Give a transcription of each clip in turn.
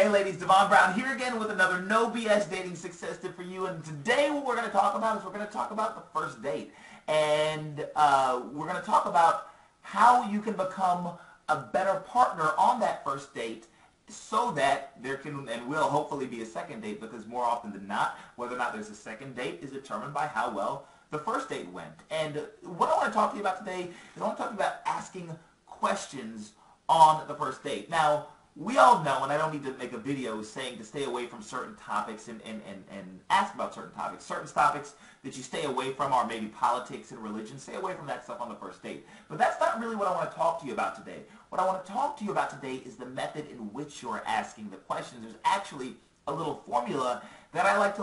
Hey ladies, Devon Brown here again with another No BS Dating Success Tip for you. And today what we're going to talk about is we're going to talk about the first date. And we're going to talk about how you can become a better partner on that first date so that there can and will hopefully be a second date, because more often than not, whether or not there's a second date is determined by how well the first date went. And what I want to talk to you about today is I want to talk about asking questions on the first date. Now, we all know, and I don't need to make a video saying to stay away from certain topics and ask about certain topics. Certain topics that you stay away from are maybe politics and religion. Stay away from that stuff on the first date. But that's not really what I want to talk to you about today. What I want to talk to you about today is the method in which you're asking the questions. There's actually a little formula that I like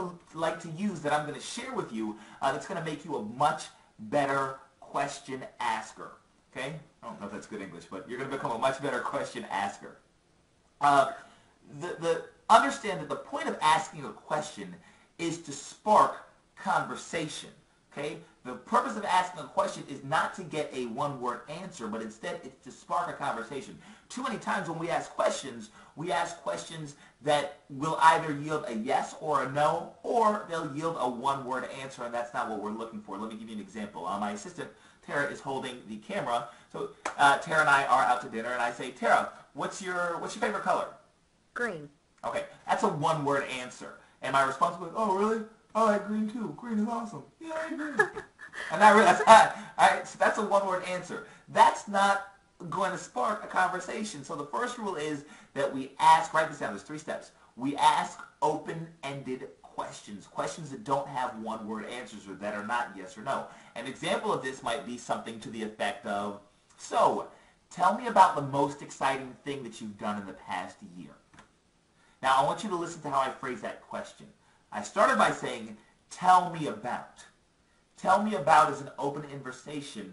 to use that I'm going to share with you that's going to make you a much better question asker. Okay? I don't know if that's good English, but you're going to become a much better question asker. Understand that the point of asking a question is to spark conversation. Okay? The purpose of asking a question is not to get a one-word answer, but instead it's to spark a conversation. Too many times when we ask questions that will either yield a yes or a no, or they'll yield a one-word answer, and that's not what we're looking for. Let me give you an example. My assistant, Tara, is holding the camera. So Tara and I are out to dinner, and I say, Tara, what's your favorite color? Green. Okay, that's a one-word answer. And my response was, oh, really? I like green too. Green is awesome. Yeah, I agree. And that's a one-word answer. That's not going to spark a conversation. So the first rule is that we ask, write this down, there's 3 steps. We ask open-ended questions, questions that don't have one-word answers or that are not yes or no. An example of this might be something to the effect of, so, tell me about the most exciting thing that you've done in the past year. Now, I want you to listen to how I phrase that question. I started by saying, tell me about. Tell me about is an open invitation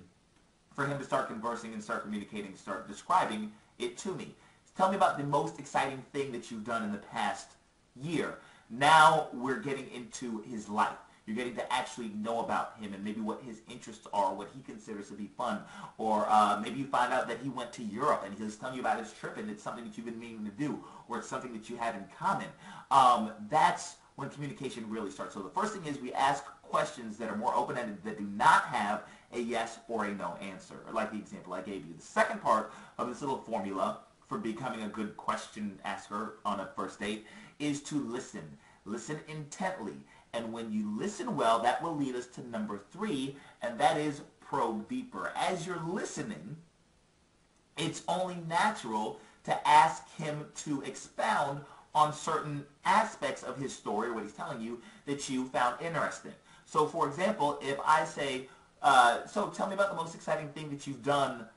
for him to start conversing and start communicating, start describing it to me. Tell me about the most exciting thing that you've done in the past year. Now we're getting into his life. You're getting to actually know about him and maybe what his interests are, what he considers to be fun. Or maybe you find out that he went to Europe and he's telling you about his trip and it's something that you've been meaning to do, or it's something that you have in common. That's when communication really starts. So the first thing is we ask questions that are more open-ended, that do not have a yes or a no answer, like the example I gave you. The second part of this little formula for becoming a good question asker on a first date is to listen. Listen intently. And when you listen well, that will lead us to number 3, and that is probe deeper. As you're listening, it's only natural to ask him to expound on certain aspects of his story, what he's telling you, that you found interesting. So, for example, if I say, so tell me about the most exciting thing that you've done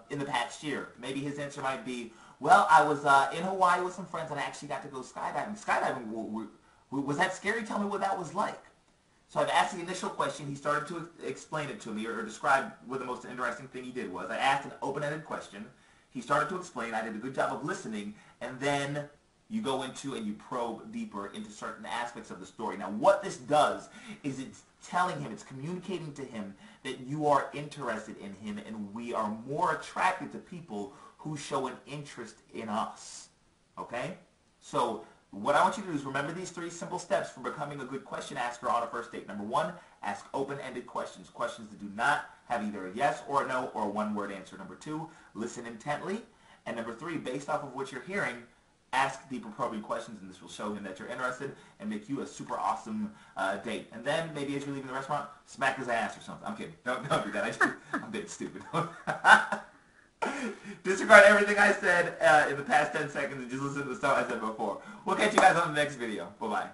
in the past year. Maybe his answer might be, well, I was in Hawaii with some friends and I actually got to go skydiving. Skydiving, was that scary? Tell me what that was like. So I've asked the initial question. He started to explain it to me or describe what the most interesting thing he did was. I asked an open-ended question. He started to explain. I did a good job of listening. And then you go into and you probe deeper into certain aspects of the story. Now, what this does is it's telling him, it's communicating to him that you are interested in him, and we are more attracted to people who show an interest in us. Okay? So what I want you to do is remember these 3 simple steps for becoming a good question asker on a first date. Number 1, ask open-ended questions, questions that do not have either a yes or a no or a one-word answer. Number 2, listen intently. And number 3, based off of what you're hearing, ask deeper probing questions, and this will show him that you're interested and make you a super awesome date. And then maybe as you're leaving the restaurant, smack his ass or something. I'm kidding. Don't do that. I'm being stupid. Disregard everything I said in the past 10 seconds and just listen to the stuff I said before. We'll catch you guys on the next video. Bye-bye.